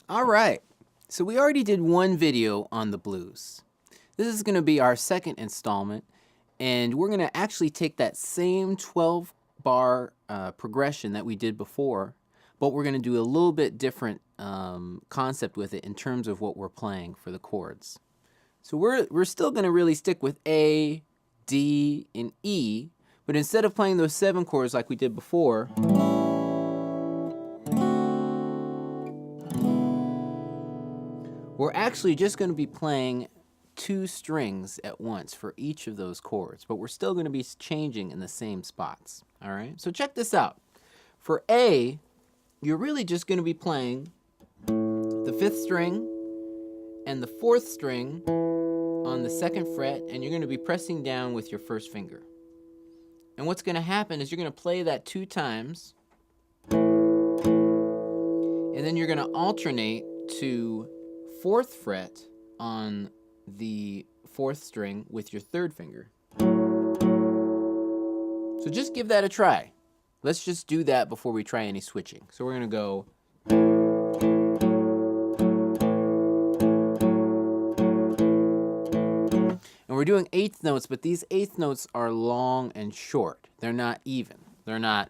All right, so we already did one video on the blues. This is going to be our second installment, and we're going to actually take that same 12 bar progression that we did before, but we're going to do a little bit different concept with it in terms of what we're playing for the chords. So we're still going to really stick with A, D, and E, but instead of playing those 7 chords like we did before, we're actually just going to be playing 2 strings at once for each of those chords, but we're still going to be changing in the same spots. All right, so check this out. For A, you're really just going to be playing the 5th string and the 4th string on the 2nd fret, and you're going to be pressing down with your 1st finger. And what's going to happen is you're going to play that 2 times, and then you're going to alternate to 4th fret on the 4th string with your 3rd finger. So just give that a try. Let's just do that before we try any switching. So we're going to go. And we're doing 8th notes, but these 8th notes are long and short. They're not even. They're not.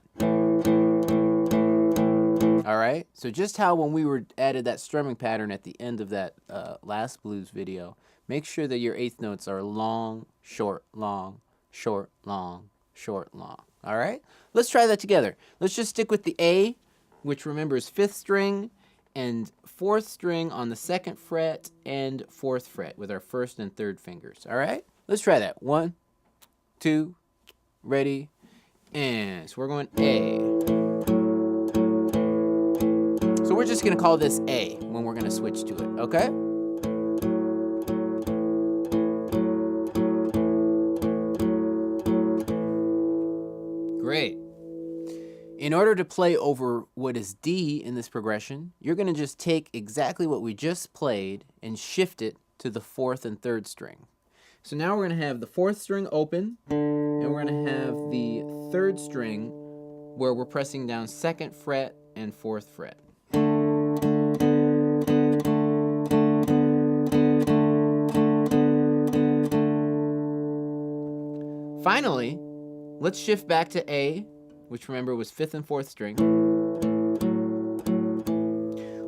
All right, so just how when we added that strumming pattern at the end of that last blues video, make sure that your 8th notes are long, short, long, short, long, short, long. All right, let's try that together. Let's just stick with the A, which remember is 5th string and 4th string on the 2nd fret and 4th fret with our 1st and 3rd fingers. All right, let's try that. 1, 2, ready, and so we're going A. So we're just going to call this A when we're going to switch to it, okay? Great. In order to play over what is D in this progression, you're going to just take exactly what we just played and shift it to the 4th and 3rd string. So now we're going to have the 4th string open, and we're going to have the 3rd string where we're pressing down 2nd fret and 4th fret. Finally, let's shift back to A, which remember was 5th and 4th string.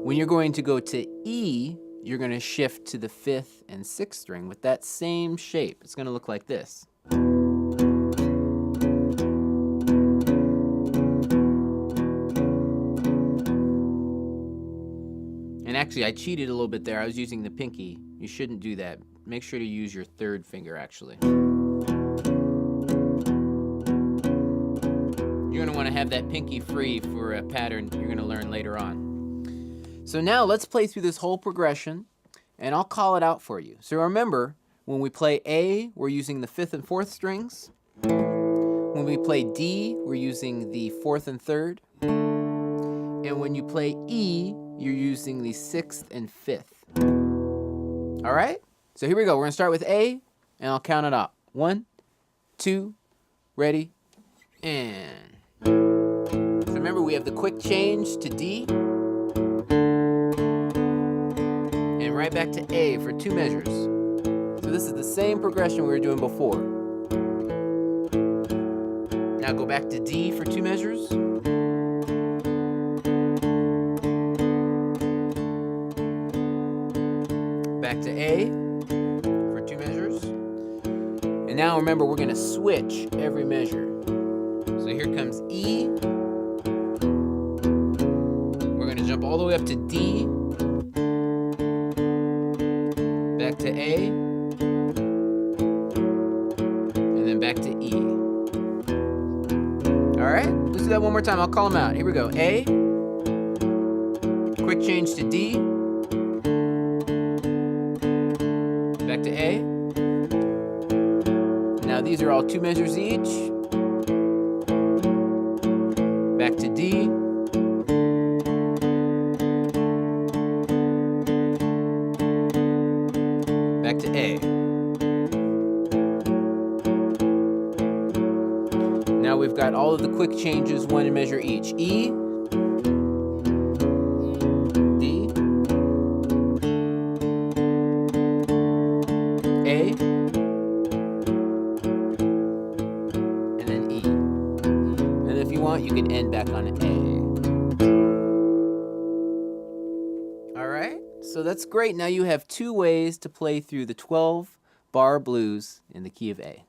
When you're going to go to E, you're going to shift to the 5th and 6th string with that same shape. It's going to look like this. And actually, I cheated a little bit there. I was using the pinky. You shouldn't do that. Make sure to use your 3rd finger, actually. You're going to want to have that pinky free for a pattern you're going to learn later on. So now let's play through this whole progression, and I'll call it out for you. So remember, when we play A, we're using the 5th and 4th strings. When we play D, we're using the 4th and 3rd. And when you play E, you're using the 6th and 5th. All right? So here we go. We're going to start with A, and I'll count it up. 1, 2, ready, and... So remember, we have the quick change to D, and right back to A for 2 measures. So this is the same progression we were doing before. Now go back to D for 2 measures. Back to A for 2 measures. And now remember, we're going to switch every measure. So here comes E. We're going to jump all the way up to D. Back to A. And then back to E. All right, let's do that one more time. I'll call them out. Here we go. A. Quick change to D. Back to A. Now these are all 2 measures each. Back to D. Back to A. Now we've got all of the quick changes, 1 measure each. E, D, you can end back on an A. All right, so that's great. Now you have 2 ways to play through the 12-bar blues in the key of A.